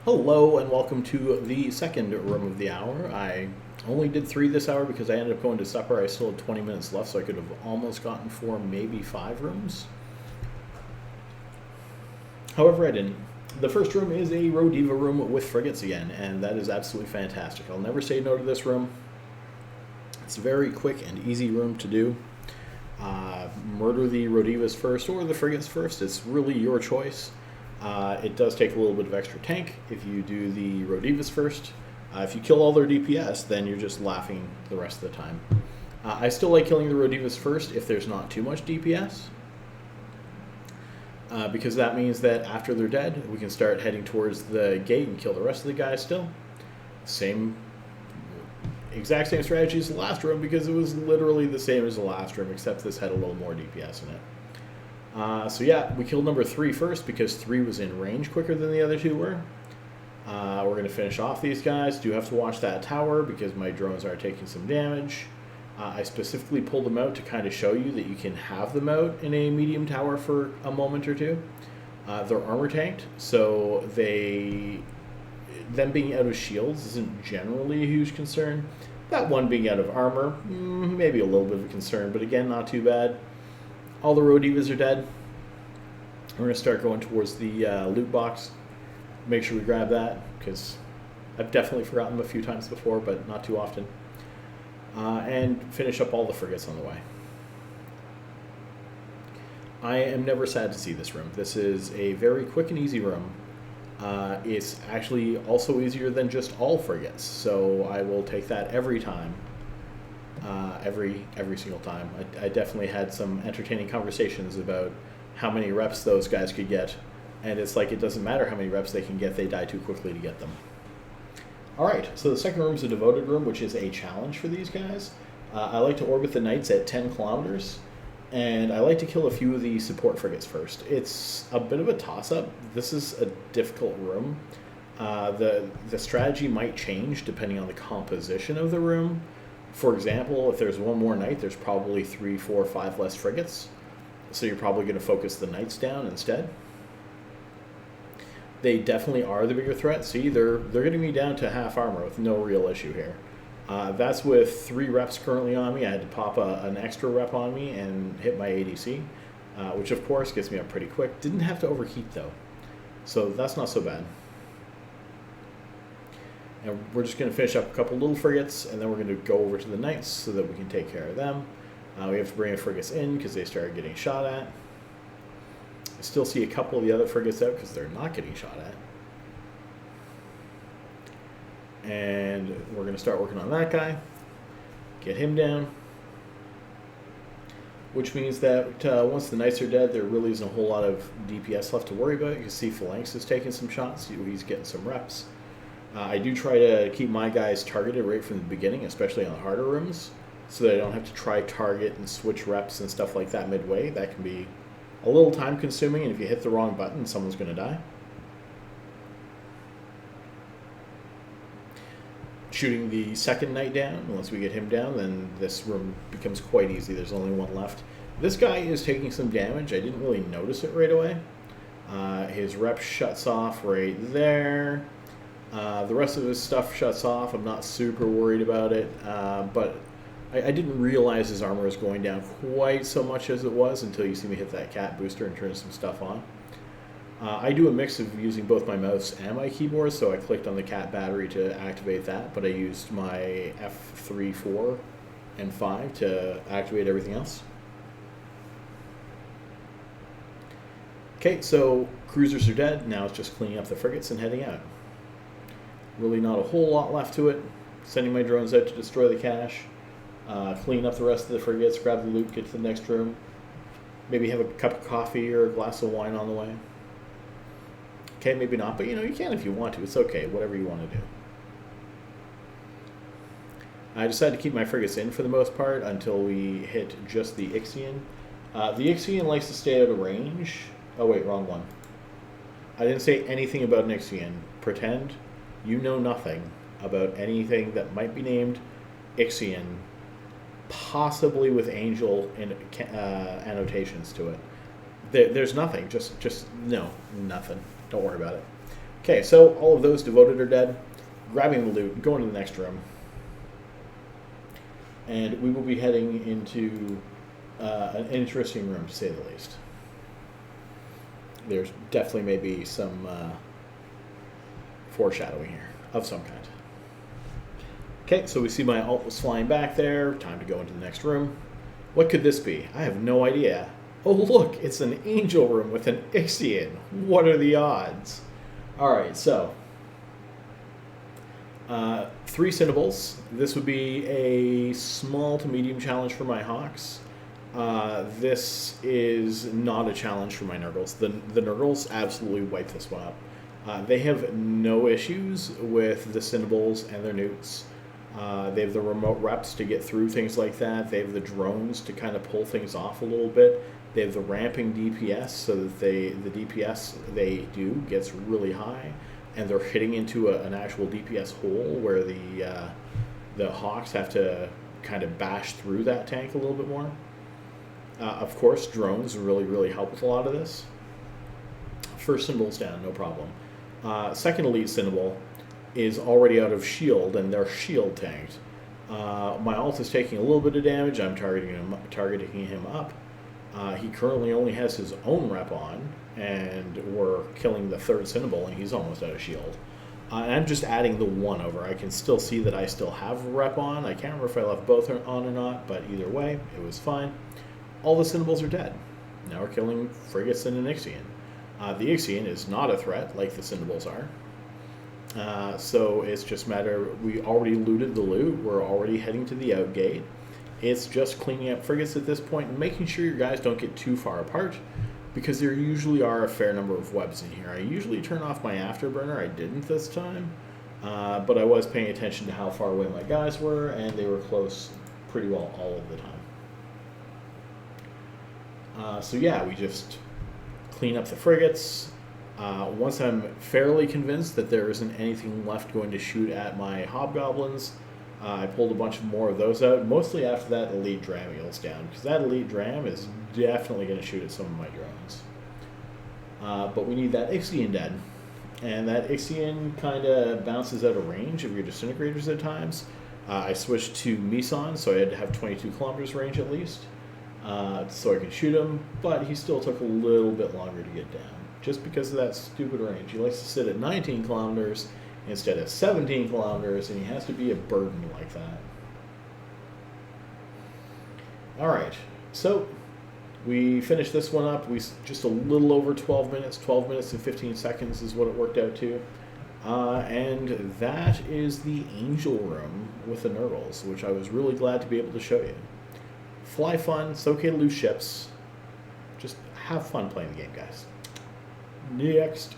Hello and welcome to the second room of the hour. I only did 3 this hour because I ended up going to supper. I still had 20 minutes left, so I could have almost gotten 4, maybe 5 rooms. However, I didn't. The first room is a Rodiva room with frigates again, and that is absolutely fantastic. I'll never say no to this room. It's a very quick and easy room to do. Murder the Rodivas first or the frigates first. It's really your choice. It does take a little bit of extra tank if you do the Rodivas first. If you kill all their DPS, then you're just laughing the rest of the time. I still like killing the Rodivas first if there's not too much DPS. Because that means that after they're dead, we can start heading towards the gate and kill the rest of the guys still. Exact same strategy as the last room because it was literally the same as the last room, except this had a little more DPS in it. So yeah, we killed number 3 first because 3 was in range quicker than the other 2 were. We're going to finish off these guys. Do have to watch that tower because my drones are taking some damage. I specifically pulled them out to kind of show you that you can have them out in a medium tower for a moment or two. They're armor tanked, so them being out of shields isn't generally a huge concern. That one being out of armor, maybe a little bit of a concern, but again, not too bad. All the Rodivas are dead. We're going to start going towards the loot box. Make sure we grab that, because I've definitely forgotten them a few times before, but not too often. And finish up all the frigates on the way. I am never sad to see this room. This is a very quick and easy room. It's actually also easier than just all frigates, so I will take that every time. Every single time. I definitely had some entertaining conversations about how many reps those guys could get, and it's like it doesn't matter how many reps they can get, they die too quickly to get them. Alright, so the second room is a devoted room, which is a challenge for these guys. I like to orbit the knights at 10 kilometers, and I like to kill a few of the support frigates first. It's a bit of a toss-up. This is a difficult room. The strategy might change depending on the composition of the room. For example, if there's one more knight, there's probably 3, 4, 5 less frigates. So you're probably going to focus the knights down instead. They definitely are the bigger threat. See, they're getting me down to half armor with no real issue here. That's with 3 reps currently on me. I had to pop an extra rep on me and hit my ADC, which of course gets me up pretty quick. Didn't have to overheat though, so that's not so bad. And we're just going to finish up a couple little frigates, and then we're going to go over to the knights so that we can take care of them. We have to bring the frigates in because they started getting shot at. I still see a couple of the other frigates out because they're not getting shot at. And we're going to start working on that guy. Get him down. Which means that once the knights are dead, there really isn't a whole lot of DPS left to worry about. You can see Phalanx is taking some shots. He's getting some reps. I do try to keep my guys targeted right from the beginning, especially on the harder rooms, so that I don't have to try target and switch reps and stuff like that midway. That can be a little time consuming, and if you hit the wrong button, someone's going to die. Shooting the second knight down. Once we get him down, then this room becomes quite easy. There's only one left. This guy is taking some damage. I didn't really notice it right away. His rep shuts off right there. The rest of his stuff shuts off. I'm not super worried about it, but I didn't realize his armor was going down quite so much as it was until you see me hit that cat booster and turn some stuff on. I do a mix of using both my mouse and my keyboard, so I clicked on the cat battery to activate that, but I used my F3, 4, and 5 to activate everything else. Okay, so cruisers are dead. Now it's just cleaning up the frigates and heading out. Really not a whole lot left to it. Sending my drones out to destroy the cache. Clean up the rest of the frigates, grab the loot, get to the next room. Maybe have a cup of coffee or a glass of wine on the way. Okay, maybe not, but you can if you want to. It's okay, whatever you want to do. I decided to keep my frigates in for the most part until we hit just the Ixion. The Ixion likes to stay out of range. Oh wait, wrong one. I didn't say anything about an Ixion. Pretend you know nothing about anything that might be named Ixion, possibly with angel annotations to it. There's nothing. Just no, nothing. Don't worry about it. Okay, so all of those devoted are dead. Grabbing the loot, going to the next room. And we will be heading into an interesting room, to say the least. There's definitely maybe some foreshadowing here of some kind. Okay, so we see my alt was flying back there. Time to go into the next room. What could this be? I have no idea. Oh, look, it's an angel room with an Ixion. What are the odds? All right, so 3 cynables. This would be a small to medium challenge for my Hawks. This is not a challenge for my Nergals. The Nergals absolutely wipe this one up. They have no issues with the cynables and their newts. They have the remote reps to get through things like that. They have the drones to kind of pull things off a little bit. They have the ramping DPS so that the DPS they do gets really high, and they're hitting into an actual DPS hole where the Hawks have to kind of bash through that tank a little bit more. Of course, drones really help with a lot of this. First cynable's down, no problem. Second elite cynable is already out of shield, and they're shield tanked. My alt is taking a little bit of damage. I'm targeting him up. He currently only has his own rep on, and we're killing the third cynable, and he's almost out of shield. And I'm just adding the 1 over. I can still see that I still have a rep on. I can't remember if I left both on or not, but either way, it was fine. All the cynables are dead. Now we're killing frigates and an Ixion. The Ixion is not a threat like the cynables are. So it's just a matter, we already looted the loot. We're already heading to the outgate. It's just cleaning up frigates at this point and making sure your guys don't get too far apart, because there usually are a fair number of webs in here. I usually turn off my afterburner. I didn't this time, but I was paying attention to how far away my guys were, and they were close pretty well all of the time. So yeah, we just clean up the frigates. Once I'm fairly convinced that there isn't anything left going to shoot at my hobgoblins, I pulled a bunch more of those out, mostly after that elite dram eagle's down, because that elite dram is definitely going to shoot at some of my drones. But we need that Ixion dead, and that Ixion kind of bounces out of range of your disintegrators at times. I switched to Meson, so I had to have 22 kilometers range at least, so I could shoot him, but he still took a little bit longer to get down, just because of that stupid range. He likes to sit at 19 kilometers instead of 17 kilometers, and he has to be a burden like that. Alright, so we finished this one up. We just a little over 12 minutes. 12 minutes and 15 seconds is what it worked out to. And that is the Angel Room with the Nergals, which I was really glad to be able to show you. Fly fun, it's okay to lose ships. Just have fun playing the game, guys. Next.